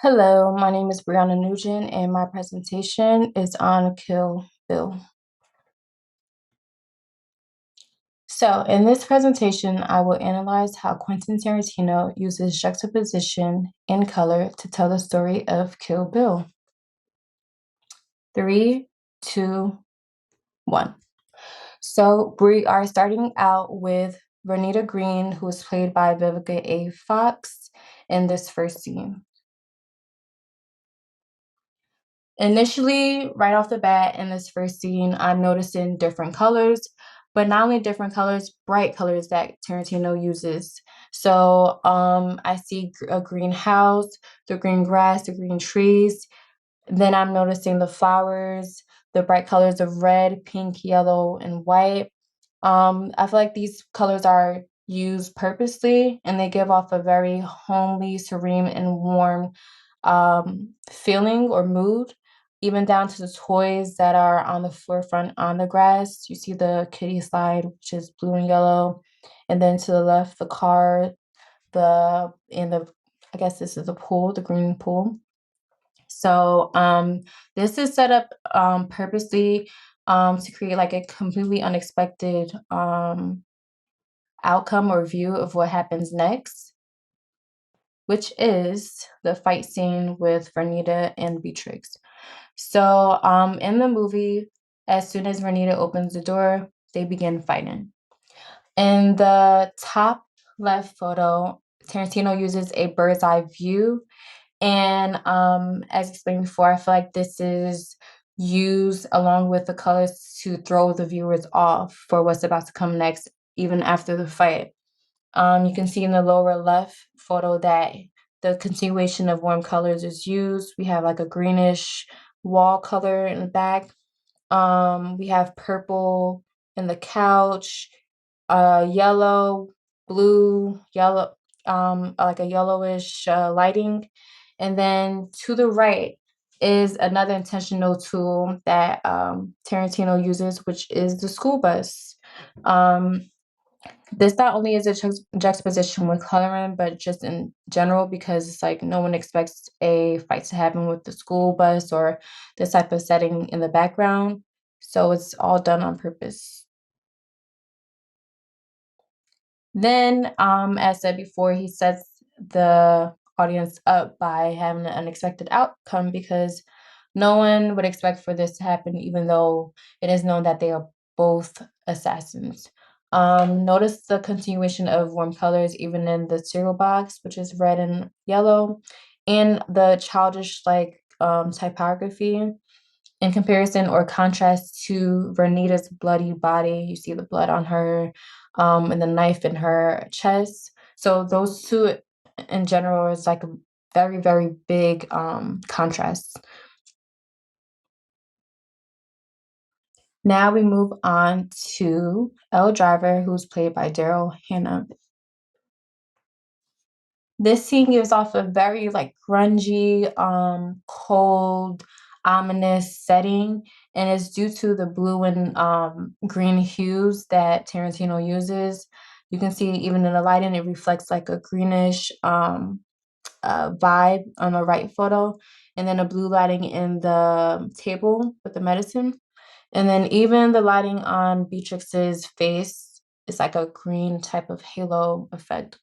Hello, my name is Brianna Nugent, and my presentation is on Kill Bill. So, in this presentation, I will analyze how Quentin Tarantino uses juxtaposition and color to tell the story of Kill Bill. Three, two, one. So, we are starting out with Vernita Green, who is played by Vivica A. Fox in this first scene. Initially, right off the bat in this first scene, I'm noticing different colors, but not only different colors, bright colors that Tarantino uses. So I see a green house, the green grass, the green trees. Then I'm noticing the flowers, the bright colors of red, pink, yellow, and white. I feel like these colors are used purposely and they give off a very homely, serene, and warm feeling or mood, even down to the toys that are on the forefront on the grass. You see the kitty slide, which is blue and yellow, and then to the left, the car, I guess this is the pool, the green pool. So this is set up purposely to create like a completely unexpected outcome or view of what happens next, which is the fight scene with Vernita and Beatrix. So in the movie, as soon as Vernita opens the door, they begin fighting. In the top left photo, Tarantino uses a bird's eye view. And as explained before, I feel like this is used along with the colors to throw the viewers off for what's about to come next, even after the fight. You can see in the lower left photo that the continuation of warm colors is used. We have like a greenish wall color in the back. We have purple in the couch, yellow, blue, yellow, like a yellowish lighting. And then to the right is another intentional tool that Tarantino uses, which is the school bus. This not only is a juxtaposition with coloring, but just in general, because it's like no one expects a fight to happen with the school bus or this type of setting in the background. So it's all done on purpose. Then, as said before, he sets the audience up by having an unexpected outcome because no one would expect for this to happen, even though it is known that they are both assassins. Notice the continuation of warm colors even in the cereal box, which is red and yellow, and the childish like typography in comparison or contrast to Vernita's bloody body. You see the blood on her and the knife in her chest. So those two in general is like a very, very big contrast. Now we move on to Elle Driver, who's played by Daryl Hannah. This scene gives off a very like grungy, cold, ominous setting, and it's due to the blue and green hues that Tarantino uses. You can see even in the lighting, it reflects like a greenish vibe on the right photo, and then a blue lighting in the table with the medicine. And then even the lighting on Beatrix's face is like a green type of halo effect.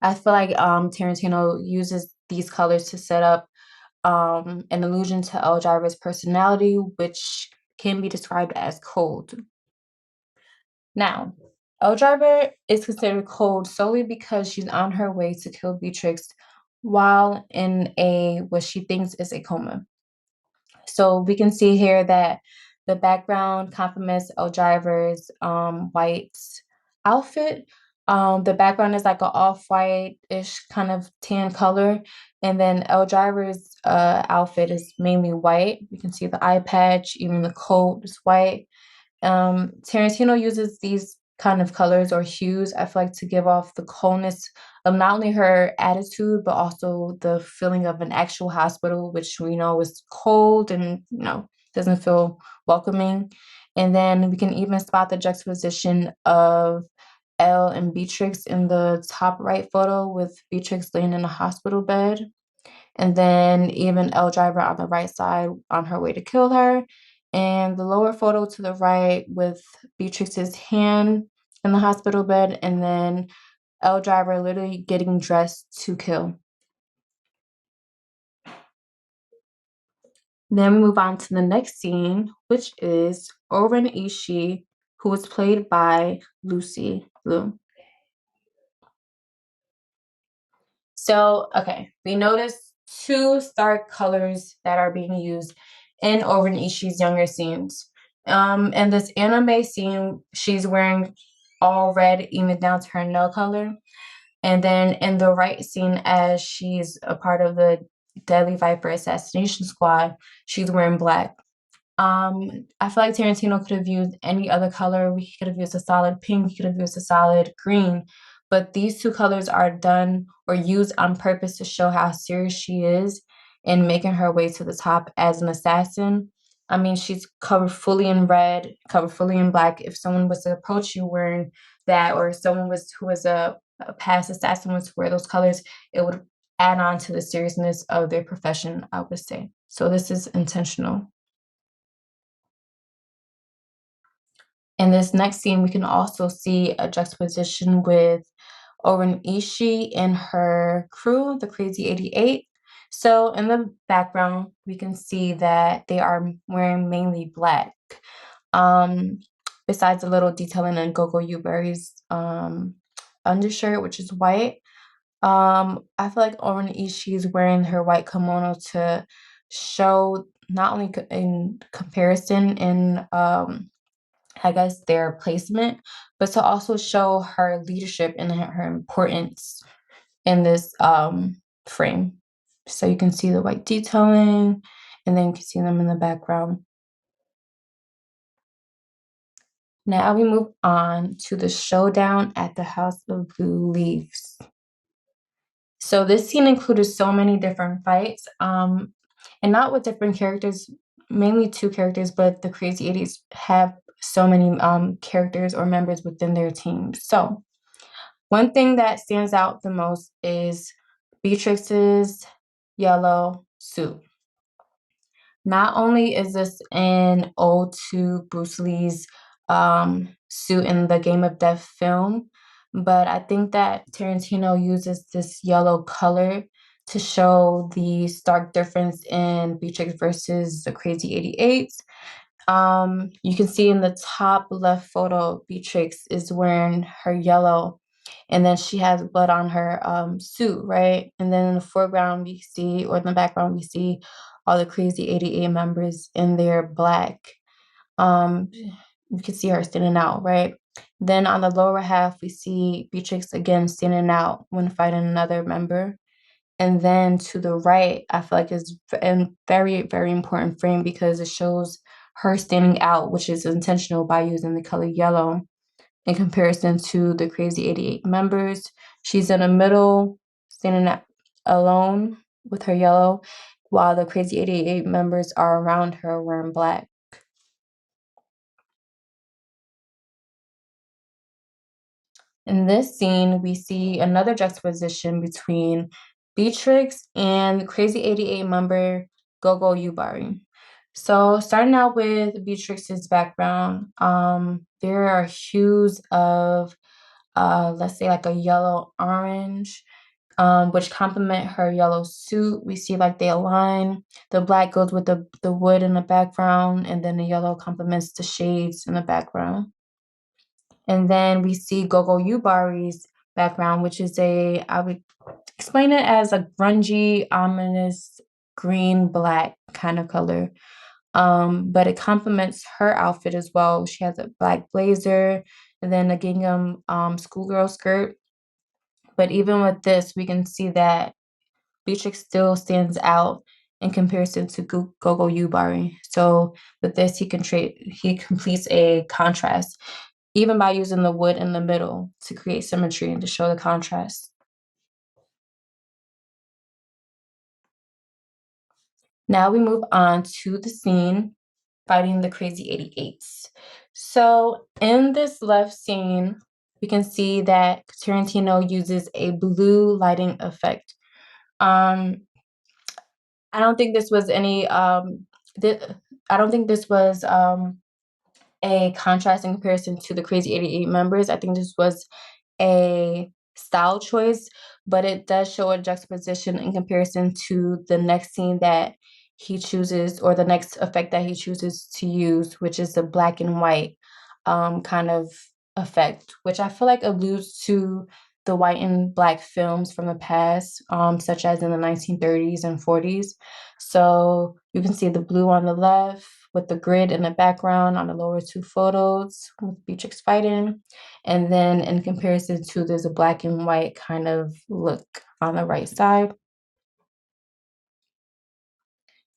I feel like Tarantino uses these colors to set up an allusion to Elle Driver's personality, which can be described as cold. Now, Elle Driver is considered cold solely because she's on her way to kill Beatrix while in a what she thinks is a coma. So we can see here that the background complements Elle Driver's white outfit. The background is like an off-white-ish kind of tan color. And then Elle Driver's outfit is mainly white. You can see the eye patch, even the coat is white. Tarantino uses these kind of colors or hues, I feel like, to give off the coldness of not only her attitude, but also the feeling of an actual hospital, which we know is cold and, doesn't feel welcoming. And then we can even spot the juxtaposition of Elle and Beatrix in the top right photo with Beatrix laying in a hospital bed. And then even L Driver on the right side on her way to kill her. And the lower photo to the right with Beatrix's hand in the hospital bed, and then L Driver literally getting dressed to kill. Then we move on to the next scene, which is Oren Ishii, who was played by Lucy Liu. So, okay, we notice two stark colors that are being used in Oren Ishii's younger scenes. In this anime scene, she's wearing all red, even down to her nail color. And then in the right scene, as she's a part of the Deadly Viper assassination squad, she's wearing black. I feel like Tarantino could have used any other color. We could have used a solid pink, he could have used a solid green, but these two colors are done or used on purpose to show how serious she is in making her way to the top as an assassin. I mean, she's covered fully in red, covered fully in black. If someone was to approach you wearing that, or someone was who was a past assassin was to wear those colors, it would add on to the seriousness of their profession, I would say. So this is intentional. In this next scene, we can also see a juxtaposition with Oren Ishii and her crew, the Crazy 88. So in the background, we can see that they are wearing mainly black. Um, Besides a little detailing in Gogo Yubari's undershirt, which is white. I feel like Oren Ishii is wearing her white kimono to show not only in comparison in I guess, their placement, but to also show her leadership and her importance in this frame. So you can see the white detailing, and then you can see them in the background. Now we move on to the showdown at the House of Blue Leaves. So this scene included so many different fights, and not with different characters, mainly two characters, but the Crazy 80s have so many characters or members within their team. So one thing that stands out the most is Beatrix's yellow suit. Not only is this an ode to Bruce Lee's suit in the Game of Death film, but I think that Tarantino uses this yellow color to show the stark difference in Beatrix versus the Crazy 88. You can see in the top left photo, Beatrix is wearing her yellow, and then she has blood on her suit, right? And then in the foreground, we see, or in the background, we see all the Crazy 88 members in their black. You can see her standing out, right? Then on the lower half, we see Beatrix again standing out when fighting another member. And then to the right, I feel like is a very, very important frame because it shows her standing out, which is intentional by using the color yellow in comparison to the Crazy 88 members. She's in the middle, alone with her yellow, while the Crazy 88 members are around her wearing black. In this scene, we see another juxtaposition between Beatrix and Crazy 88 member Gogo Yubari. So starting out with Beatrix's background, there are hues of, let's say like a yellow orange, which complement her yellow suit. We see like they align. The black goes with the wood in the background, and then the yellow complements the shades in the background. And then we see Gogo Yubari's background, which is I would explain it as a grungy, ominous, green, black kind of color. But it complements her outfit as well. She has a black blazer and then a gingham schoolgirl skirt. But even with this, we can see that Beatrix still stands out in comparison to Gogo Yubari. So with this, he completes a contrast even by using the wood in the middle to create symmetry and to show the contrast. Now we move on to the scene fighting the Crazy 88s. So in this left scene, we can see that Tarantino uses a blue lighting effect. Um, I don't think this was any th- I don't think this was a contrast in comparison to the Crazy 88 members. I think this was a style choice, but it does show a juxtaposition in comparison to the next scene that he chooses, or the next effect that he chooses to use, which is the black and white kind of effect, which I feel like alludes to the white and black films from the past, such as in the 1930s and 40s. So you can see the blue on the left with the grid in the background on the lower two photos with Beatrix fighting. And then in comparison to, there's a black and white kind of look on the right side.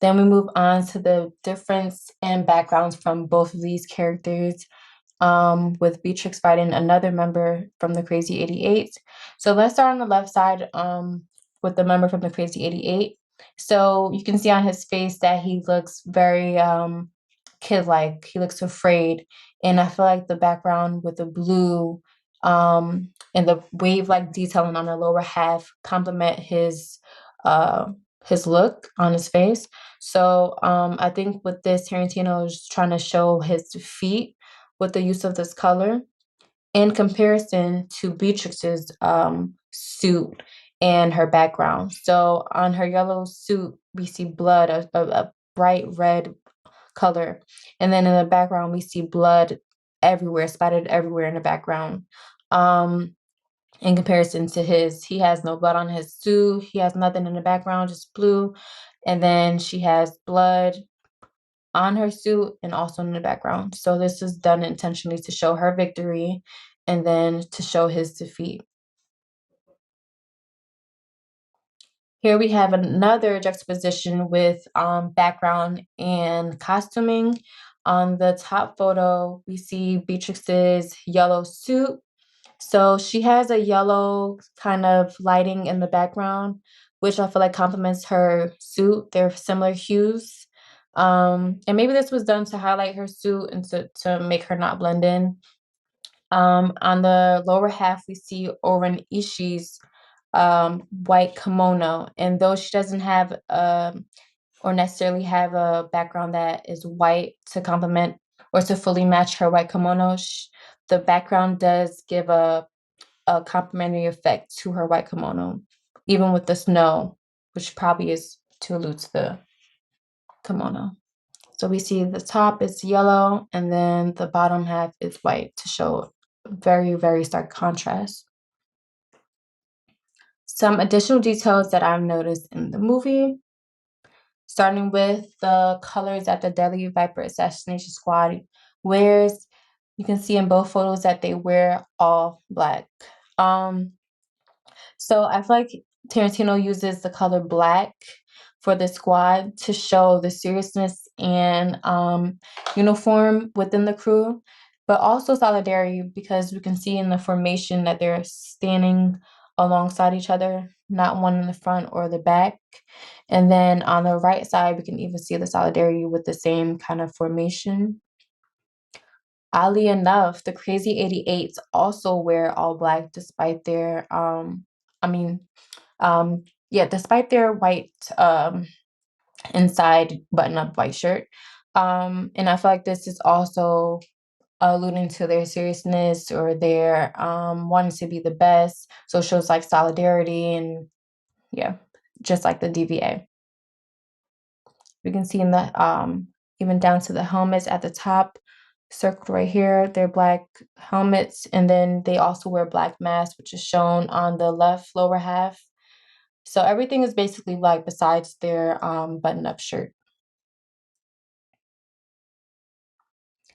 Then we move on to the difference in backgrounds from both of these characters, with Beatrix fighting another member from the Crazy 88. So let's start on the left side, with the member from the Crazy 88. So you can see on his face that he looks very kid-like. He looks afraid. And I feel like the background with the blue and the wave-like detailing on the lower half complement uh his look on his face. So I think with this, Tarantino is trying to show his feet with the use of this color in comparison to Beatrix's suit and her background. So on her yellow suit, we see blood, a bright red color. And then in the background, we see blood everywhere, splattered everywhere in the background. Um, in comparison to his, he has no blood on his suit. He has nothing in the background, just blue. And then she has blood on her suit and also in the background. So this is done intentionally to show her victory and then to show his defeat. Here we have another juxtaposition with background and costuming. On the top photo, we see Beatrix's yellow suit. So she has a yellow kind of lighting in the background, which I feel like complements her suit. They're similar hues. And maybe this was done to highlight her suit and to make her not blend in. On the lower half, we see Oren Ishii's white kimono. And though she doesn't have or necessarily have a background that is white to complement or to fully match her white kimono, the background does give a complementary effect to her white kimono, even with the snow, which probably is to allude to the kimono. So we see the top is yellow and then the bottom half is white to show very, very stark contrast. Some additional details that I've noticed in the movie, starting with the colors that the Deadly Viper Assassination Squad wears. You can see in both photos that they wear all black. Um, So I feel like Tarantino uses the color black for the squad to show the seriousness and uniform within the crew, but also solidarity because we can see in the formation that they're standing alongside each other, not one in the front or the back. And then on the right side, we can even see the solidarity with the same kind of formation. Oddly enough, the Crazy 88s also wear all black despite their I mean yeah, despite their white inside button-up white shirt. And I feel like this is also alluding to their seriousness or their wanting to be the best. So it shows like solidarity and yeah, just like the DVA. We can see in the even down to the helmets at the top, circled right here, they're black helmets, and then they also wear black masks, which is shown on the left lower half. So everything is basically like besides their button-up shirt.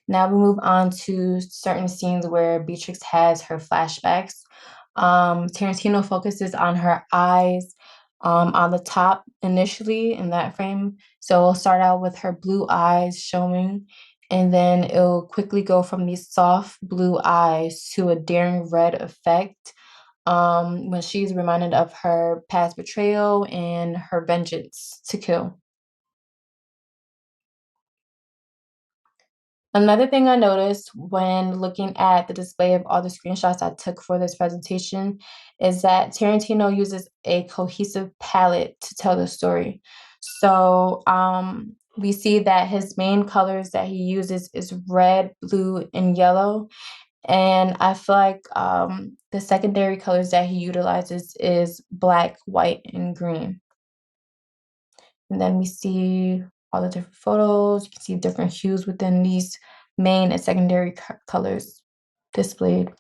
Now we move on to certain scenes where Beatrix has her flashbacks. Tarantino focuses on her eyes on the top initially in that frame. So we'll start out with her blue eyes showing, and then it'll quickly go from these soft blue eyes to a daring red effect when she's reminded of her past betrayal and her vengeance to kill. Another thing I noticed when looking at the display of all the screenshots I took for this presentation is that Tarantino uses a cohesive palette to tell the story. So we see that his main colors that he uses is red, blue, and yellow. And I feel like the secondary colors that he utilizes is black, white, and green. And then we see all the different photos. You can see different hues within these main and secondary colors displayed.